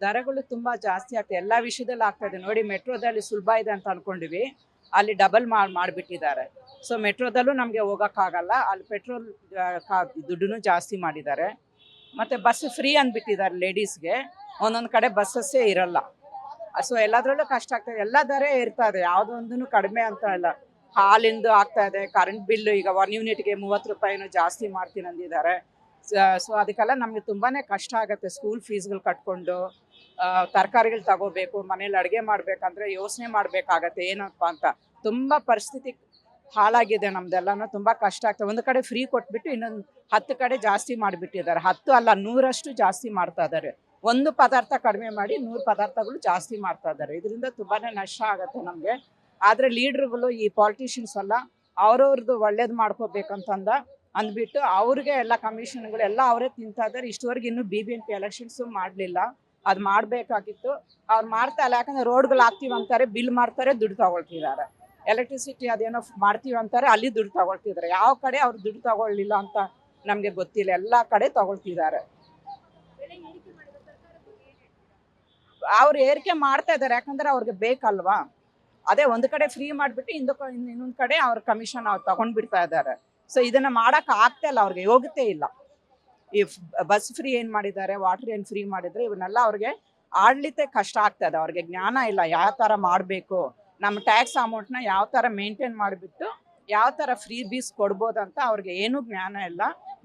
ದರಗಳು ತುಂಬಾ ಜಾಸ್ತಿ ಆಗ್ತದೆ, ಎಲ್ಲ ವಿಷಯದಲ್ಲಿ ಆಗ್ತಾ ಇದೆ ನೋಡಿ. ಮೆಟ್ರೋದಲ್ಲಿ ಸುಲಭ ಇದೆ ಅಂತ ಅನ್ಕೊಂಡಿವಿ, ಅಲ್ಲಿ ಡಬಲ್ ಮಾಡಿಬಿಟ್ಟಿದ್ದಾರೆ. ಸೊ ಮೆಟ್ರೋದಲ್ಲೂ ನಮಗೆ ಹೋಗೋಕ್ಕಾಗಲ್ಲ, ಅಲ್ಲಿ ಪೆಟ್ರೋಲ್ ದುಡ್ಡು ಜಾಸ್ತಿ ಮಾಡಿದ್ದಾರೆ. ಮತ್ತು ಬಸ್ ಫ್ರೀ ಅಂದ್ಬಿಟ್ಟಿದ್ದಾರೆ ಲೇಡೀಸ್ಗೆ, ಒಂದೊಂದು ಕಡೆ ಬಸ್ಸಸ್ಸೇ ಇರಲ್ಲ. ಸೊ ಎಲ್ಲದರಲ್ಲೂ ಕಷ್ಟ ಆಗ್ತದೆ, ಎಲ್ಲ ದರ ಇರ್ತದೆ, ಯಾವುದೊಂದೂ ಕಡಿಮೆ ಅಂತ ಇಲ್ಲ. ಹಾಲಿಂದು ಆಗ್ತಾ ಇದೆ, ಕರೆಂಟ್ ಬಿಲ್ಲು ಈಗ 1 ಯೂನಿಟ್ಗೆ 30 ರೂಪಾಯಿನೂ ಜಾಸ್ತಿ ಮಾಡ್ತೀನಿ ಅಂದಿದ್ದಾರೆ. ಸೊ ಅದಕ್ಕೆಲ್ಲ ನಮಗೆ ತುಂಬಾ ಕಷ್ಟ ಆಗುತ್ತೆ. ಸ್ಕೂಲ್ ಫೀಸ್ಗಳು ಕಟ್ಕೊಂಡು ತರಕಾರಿಗಳು ತಗೋಬೇಕು, ಮನೇಲಿ ಅಡುಗೆ ಮಾಡಬೇಕಂದ್ರೆ ಯೋಚನೆ ಮಾಡಬೇಕಾಗತ್ತೆ ಏನಪ್ಪ ಅಂತ. ತುಂಬ ಪರಿಸ್ಥಿತಿ ಹಾಳಾಗಿದೆ ನಮ್ದೆಲ್ಲನೂ, ತುಂಬ ಕಷ್ಟ ಆಗ್ತದೆ. ಒಂದು ಕಡೆ ಫ್ರೀ ಕೊಟ್ಬಿಟ್ಟು ಇನ್ನೊಂದು 10 ಕಡೆ ಜಾಸ್ತಿ ಮಾಡಿಬಿಟ್ಟಿದ್ದಾರೆ. 10 ಅಲ್ಲ 100ರಷ್ಟು ಜಾಸ್ತಿ ಮಾಡ್ತಾ ಇದ್ದಾರೆ. ಒಂದು ಪದಾರ್ಥ ಕಡಿಮೆ ಮಾಡಿ 100 ಪದಾರ್ಥಗಳು ಜಾಸ್ತಿ ಮಾಡ್ತಾ ಇದ್ದಾರೆ. ಇದರಿಂದ ತುಂಬಾ ನಷ್ಟ ಆಗುತ್ತೆ ನಮಗೆ. ಆದರೆ ಲೀಡ್ರುಗಳು, ಈ ಪಾಲಿಟಿಷಿಯನ್ಸ್ ಎಲ್ಲ ಅವ್ರವ್ರದ್ದು ಒಳ್ಳೇದು ಅಂದ್ಬಿಟ್ಟು ಅವ್ರಿಗೆ ಎಲ್ಲ ಕಮಿಷನ್ಗಳು ಎಲ್ಲ ಅವರೇ ತಿಂತಾ ಇದ್ದಾರೆ. ಇಷ್ಟವರೆಗೆ ಇನ್ನೂ BBMP ಎಲೆಕ್ಷನ್ಸು ಮಾಡಲಿಲ್ಲ, ಅದು ಮಾಡಬೇಕಾಗಿತ್ತು. ಅವ್ರು ಮಾಡ್ತಾ ಇಲ್ಲ, ಯಾಕಂದರೆ ರೋಡ್ಗಳು ಹಾಕ್ತೀವಿ ಅಂತಾರೆ, ಬಿಲ್ ಮಾಡ್ತಾರೆ, ದುಡ್ಡು ತಗೊಳ್ತಿದ್ದಾರೆ. ಎಲೆಕ್ಟ್ರಿಸಿಟಿ ಅದೇನೋ ಮಾಡ್ತೀವಿ ಅಂತಾರೆ, ಅಲ್ಲಿ ದುಡ್ಡು ತಗೊಳ್ತಿದ್ದಾರೆ. ಯಾವ ಕಡೆ ಅವ್ರು ದುಡ್ಡು ತಗೊಳ್ಳಿಲ್ಲ ಅಂತ ನಮಗೆ ಗೊತ್ತಿಲ್ಲ, ಎಲ್ಲ ಕಡೆ ತಗೊಳ್ತಿದ್ದಾರೆ. ಅವ್ರು ಏರಿಕೆ ಮಾಡ್ತಾ ಇದ್ದಾರೆ, ಯಾಕಂದರೆ ಅವ್ರಿಗೆ ಬೇಕಲ್ವಾ. ಅದೇ ಒಂದು ಕಡೆ ಫ್ರೀ ಮಾಡಿಬಿಟ್ಟು ಇನ್ನೊಂದು ಕಡೆ ಅವ್ರ ಕಮಿಷನ್ ಅವ್ರು ತಗೊಂಡ್ಬಿಡ್ತಾ ಇದ್ದಾರೆ. ಸೊ ಇದನ್ನು ಮಾಡೋಕೆ ಆಗ್ತಾ ಇಲ್ಲ, ಅವ್ರಿಗೆ ಯೋಗ್ಯತೆ ಇಲ್ಲ. ಈ ಬಸ್ ಫ್ರೀ ಏನು ಮಾಡಿದ್ದಾರೆ, ವಾಟರ್ ಏನು ಫ್ರೀ ಮಾಡಿದರೆ, ಇವನ್ನೆಲ್ಲ ಅವ್ರಿಗೆ ಆಡಳಿತ ಕಷ್ಟ ಆಗ್ತದೆ. ಅವ್ರಿಗೆ ಜ್ಞಾನ ಇಲ್ಲ, ಯಾವ ಥರ ಮಾಡಬೇಕು, ನಮ್ಮ ಟ್ಯಾಕ್ಸ್ ಅಮೌಂಟ್ನ ಯಾವ ಥರ ಮೇಂಟೈನ್ ಮಾಡಿಬಿಟ್ಟು ಯಾವ ಥರ ಫ್ರೀ ಬೀಸ್ ಕೊಡ್ಬೋದಂತ ಅವ್ರಿಗೆ ಏನೂ ಜ್ಞಾನ ಇಲ್ಲ.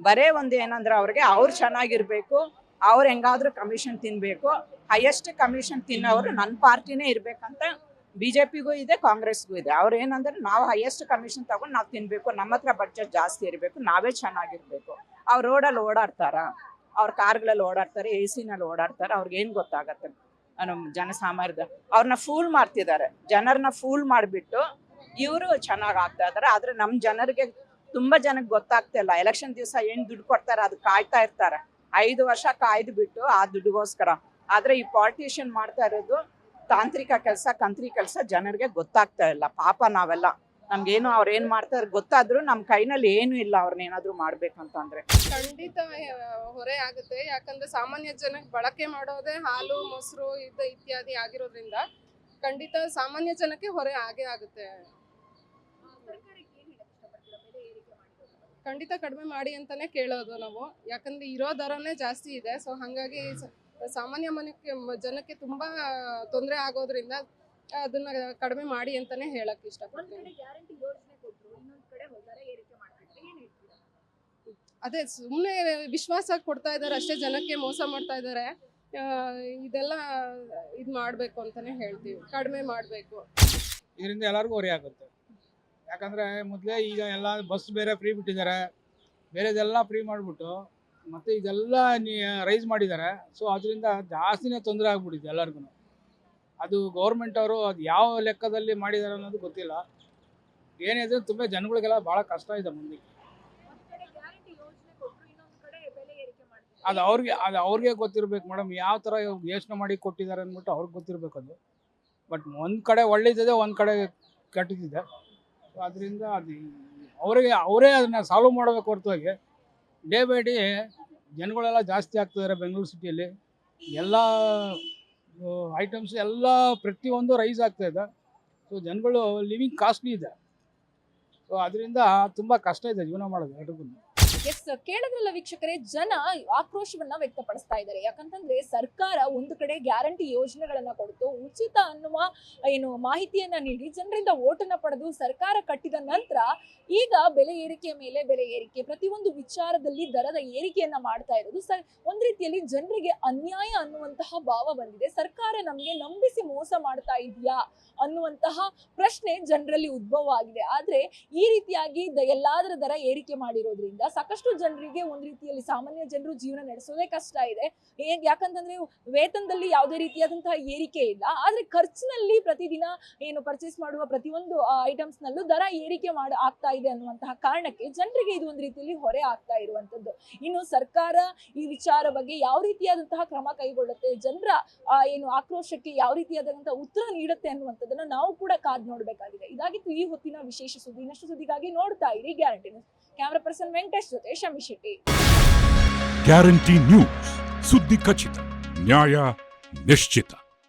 ಬರೇ ಒಂದು ಏನಂದ್ರೆ ಅವ್ರಿಗೆ ಅವ್ರು ಚೆನ್ನಾಗಿರಬೇಕು, ಅವ್ರು ಹೆಂಗಾದ್ರೂ ಕಮಿಷನ್ ತಿನ್ನಬೇಕು. ಹೈಯೆಸ್ಟ್ ಕಮಿಷನ್ ತಿನ್ನೋರು ನನ್ನ ಪಾರ್ಟಿನೇ ಇರಬೇಕಂತ BJPಗೂ ಇದೆ, ಕಾಂಗ್ರೆಸ್ಗೂ ಇದೆ. ಅವ್ರು ಏನಂದ್ರೆ ನಾವು ಹೈಯೆಸ್ಟ್ ಕಮಿಷನ್ ತಗೊಂಡು ನಾವು ತಿನ್ನಬೇಕು, ನಮ್ಮ ಹತ್ರ ಬಡ್ಜೆಟ್ ಜಾಸ್ತಿ ಇರಬೇಕು, ನಾವೇ ಚೆನ್ನಾಗಿರಬೇಕು. ಅವ್ರು ರೋಡಲ್ಲಿ ಓಡಾಡ್ತಾರ, ಅವ್ರ ಕಾರ್ಗಳಲ್ಲಿ ಓಡಾಡ್ತಾರೆ, AC ನಲ್ಲಿ ಓಡಾಡ್ತಾರೆ, ಅವ್ರಿಗೆ ಏನು ಗೊತ್ತಾಗತ್ತೆ ನಮ್ಮ ಜನಸಾಮಾನ್ಯದ. ಅವ್ರನ್ನ ಫೂಲ್ ಮಾಡ್ತಿದ್ದಾರೆ, ಜನರನ್ನ ಫೂಲ್ ಮಾಡಿಬಿಟ್ಟು ಇವರು ಚೆನ್ನಾಗಿ ಆಗ್ತಾ ಇದ್ದಾರೆ. ಆದರೆ ನಮ್ಮ ಜನರಿಗೆ ತುಂಬ ಜನಕ್ಕೆ ಗೊತ್ತಾಗ್ತಾ ಇಲ್ಲ. ಎಲೆಕ್ಷನ್ ದಿವಸ ಏನು ದುಡ್ಡು ಕೊಡ್ತಾರೆ ಅದು ಕಾಯ್ತಾ ಇರ್ತಾರೆ, 5 ವರ್ಷ ಕಾಯ್ದು ಬಿಟ್ಟು ಆ ದುಡ್ಡುಗೋಸ್ಕರ. ಆದರೆ ಈ ಪಾಲಿಟಿಷಿಯನ್ ಮಾಡ್ತಾ ಇರೋದು ತಾಂತ್ರಿಕ ಕೆಲಸ, ಕಂತ್ರಿ ಕೆಲಸ, ಜನರಿಗೆ ಗೊತ್ತಾಗ್ತಾ ಇಲ್ಲ. ಪಾಪ ನಾವೆಲ್ಲ, ನಮ್ಗೇನು ಅವ್ರು ಏನು ಮಾಡ್ತಾರೆ ಗೊತ್ತಾದ್ರೂ ನಮ್ಮ ಕೈನಲ್ಲಿ ಏನು ಇಲ್ಲ ಅವ್ರನ್ನೇನಾದ್ರೂ ಮಾಡ್ಬೇಕಂತಂದ್ರೆ. ಖಂಡಿತ ಹೊರೆ ಆಗುತ್ತೆ. ಯಾಕಂದ್ರೆ ಸಾಮಾನ್ಯ ಜನಕ್ಕೆ ಬಳಕೆ ಮಾಡೋದೇ ಹಾಲು, ಮೊಸರು ಇತ್ಯಾದಿ ಆಗಿರೋದ್ರಿಂದ ಖಂಡಿತ ಸಾಮಾನ್ಯ ಜನಕ್ಕೆ ಹೊರೆ ಆಗೇ ಆಗುತ್ತೆ. ಖಂಡಿತ ಕಡಿಮೆ ಮಾಡಿ ಅಂತಾನೆ ಕೇಳೋದು ನಾವು, ಯಾಕಂದ್ರೆ ಇರೋ ದರನೇ ಜಾಸ್ತಿ ಇದೆ. ಸೊ ಹಾಗಾಗಿ ಸಾಮಾನ್ಯ ಜನಕ್ಕೆ ತುಂಬಾ ತೊಂದರೆ ಆಗೋದ್ರಿಂದ ಅದನ್ನ ಕಡಿಮೆ ಮಾಡಿ ಅಂತಾನೆ ಹೇಳಕ್ ಇಷ್ಟಪಡ್ತೀನಿ. ಅದೇ ಸುಮ್ಮನೆ ವಿಶ್ವಾಸ ಕೊಡ್ತಾ ಇದ್ದಾರೆ ಅಷ್ಟೇ, ಜನಕ್ಕೆ ಮೋಸ ಮಾಡ್ತಾ ಇದ್ದಾರೆ. ಇದೆಲ್ಲ ಇದು ಮಾಡಬೇಕು ಅಂತಾನೆ ಹೇಳ್ತೀವಿ, ಕಡಿಮೆ ಮಾಡಬೇಕು. ಇದರಿಂದ ಎಲ್ಲರಿಗೂ ಹೊರೆ ಆಗುತ್ತೆ. ಯಾಕಂದರೆ ಮೊದಲೇ ಈಗ ಎಲ್ಲ ಬಸ್ ಬೇರೆ ಫ್ರೀ ಬಿಟ್ಟಿದ್ದಾರೆ, ಬೇರೆದೆಲ್ಲ ಫ್ರೀ ಮಾಡಿಬಿಟ್ಟು ಮತ್ತು ಇದೆಲ್ಲ ರೈಸ್ ಮಾಡಿದ್ದಾರೆ. ಸೊ ಅದರಿಂದ ಜಾಸ್ತಿನೇ ತೊಂದರೆ ಆಗ್ಬಿಟ್ಟಿದೆ ಎಲ್ಲರಿಗೂ. ಅದು ಗೌರ್ಮೆಂಟ್ ಅವರು ಅದು ಯಾವ ಲೆಕ್ಕದಲ್ಲಿ ಮಾಡಿದ್ದಾರೆ ಅನ್ನೋದು ಗೊತ್ತಿಲ್ಲ. ಏನಿದೆ ತುಂಬ ಜನಗಳಿಗೆಲ್ಲ ಭಾಳ ಕಷ್ಟ ಇದೆ ಮುಂದೆ. ಅದು ಅವ್ರಿಗೆ ಗೊತ್ತಿರ್ಬೇಕು ಮೇಡಮ್, ಯಾವ ಥರ ಯೋಚನೆ ಮಾಡಿ ಕೊಟ್ಟಿದ್ದಾರೆ ಅಂದ್ಬಿಟ್ಟು ಅವ್ರಿಗೆ ಗೊತ್ತಿರಬೇಕು ಅದು. ಬಟ್ ಒಂದು ಕಡೆ ಒಳ್ಳೇದಿದೆ, ಒಂದು ಕಡೆ ಕೆಟ್ಟದಿದೆ. ಸೊ ಅದರಿಂದ ಅದು ಅವರೇ ಅದನ್ನು ಸಾಲ್ವ್ ಮಾಡಬೇಕು ಹೊರತಾಗಿ ಡೇ ಬೈ ಡೇ ಜನಗಳೆಲ್ಲ ಜಾಸ್ತಿ ಆಗ್ತಿದ್ದಾರೆ. ಬೆಂಗಳೂರು ಸಿಟಿಯಲ್ಲಿ ಎಲ್ಲ ಐಟಮ್ಸ್ ಎಲ್ಲ ಪ್ರತಿಯೊಂದು ರೈಸ್ ಆಗ್ತಾಯಿದೆ. ಸೊ ಜನಗಳು ಲಿವಿಂಗ್ ಕಾಸ್ಟ್ಲಿ ಇದೆ. ಸೊ ಅದರಿಂದ ತುಂಬ ಕಷ್ಟ ಇದೆ ಜೀವನ ಮಾಡೋದು ಎಲ್ರಿಗೂ. ಎಸ್, ಕೇಳಿದ್ರಲ್ಲ ವೀಕ್ಷಕರೇ, ಜನ ಆಕ್ರೋಶವನ್ನ ವ್ಯಕ್ತಪಡಿಸ್ತಾ ಇದ್ದಾರೆ. ಯಾಕಂತಂದ್ರೆ ಸರ್ಕಾರ ಒಂದು ಕಡೆ ಗ್ಯಾರಂಟಿ ಯೋಜನೆಗಳನ್ನ ಕೊಡ್ತು, ಉಚಿತ ಅನ್ನುವ ಮಾಹಿತಿಯನ್ನ ನೀಡಿ ಜನರಿಂದ ಓಟನ್ನ ಪಡೆದು ಸರ್ಕಾರ ಕಟ್ಟಿದ ನಂತರ ಈಗ ಬೆಲೆ ಏರಿಕೆಯ ಮೇಲೆ ಬೆಲೆ ಏರಿಕೆ, ಪ್ರತಿಯೊಂದು ವಿಚಾರದಲ್ಲಿ ದರದ ಏರಿಕೆಯನ್ನ ಮಾಡ್ತಾ ಇರೋದು ಒಂದ್ ರೀತಿಯಲ್ಲಿ ಜನರಿಗೆ ಅನ್ಯಾಯ ಅನ್ನುವಂತಹ ಭಾವ ಬಂದಿದೆ. ಸರ್ಕಾರ ನಮ್ಗೆ ನಂಬಿಸಿ ಮೋಸ ಮಾಡ್ತಾ ಇದೆಯಾ ಅನ್ನುವಂತಹ ಪ್ರಶ್ನೆ ಜನರಲ್ಲಿ ಉದ್ಭವ ಆಗಿದೆ. ಆದ್ರೆ ಈ ರೀತಿಯಾಗಿ ಎಲ್ಲಾದರ ದರ ಏರಿಕೆ ಮಾಡಿರೋದ್ರಿಂದ ಸಾಕಷ್ಟು ಜನರಿಗೆ ಒಂದ್ ರೀತಿಯಲ್ಲಿ ಸಾಮಾನ್ಯ ಜನರು ಜೀವನ ನಡೆಸೋದೇ ಕಷ್ಟ ಇದೆ. ಯಾಕಂತಂದ್ರೆ ವೇತನದಲ್ಲಿ ಯಾವುದೇ ರೀತಿಯಾದಂತಹ ಏರಿಕೆ ಇಲ್ಲ, ಆದ್ರೆ ಖರ್ಚಿನಲ್ಲಿ ಪ್ರತಿದಿನ ಪರ್ಚೇಸ್ ಮಾಡುವ ಪ್ರತಿಯೊಂದು ಐಟಮ್ಸ್ ನಲ್ಲೂ ದರ ಏರಿಕೆ ಆಗ್ತಾ ಇದೆ ಅನ್ನುವಂತಹ ಕಾರಣಕ್ಕೆ ಜನರಿಗೆ ಇದು ಒಂದು ರೀತಿಯಲ್ಲಿ ಹೊರೆ ಆಗ್ತಾ ಇರುವಂತದ್ದು. ಇನ್ನು ಸರ್ಕಾರ ಈ ವಿಚಾರ ಬಗ್ಗೆ ಯಾವ ರೀತಿಯಾದಂತಹ ಕ್ರಮ ಕೈಗೊಳ್ಳುತ್ತೆ, ಜನರ ಆಕ್ರೋಶಕ್ಕೆ ಯಾವ ರೀತಿಯಾದಂತಹ ಉತ್ತರ ನೀಡುತ್ತೆ ಅನ್ನುವಂಥದ್ದನ್ನ ನಾವು ಕೂಡ ಕಾದ್ ನೋಡ್ಬೇಕಾಗಿದೆ. ಇದಾಗಿತ್ತು ಈ ಹೊತ್ತಿನ ವಿಶೇಷ ಸುದ್ದಿ. ಇನ್ನಷ್ಟು ಸುದ್ದಿಗಾಗಿ ನೋಡ್ತಾ ಇರಿ guarantee news. Camera person Venkatesh ಜೊತೆ ಶಮಿ ಶೆಟ್ಟಿ. ಗ್ಯಾರಂಟಿ ನ್ಯೂಸ್, ಸುದ್ದಿ ಖಚಿತ, ನ್ಯಾಯ ನಿಶ್ಚಿತ.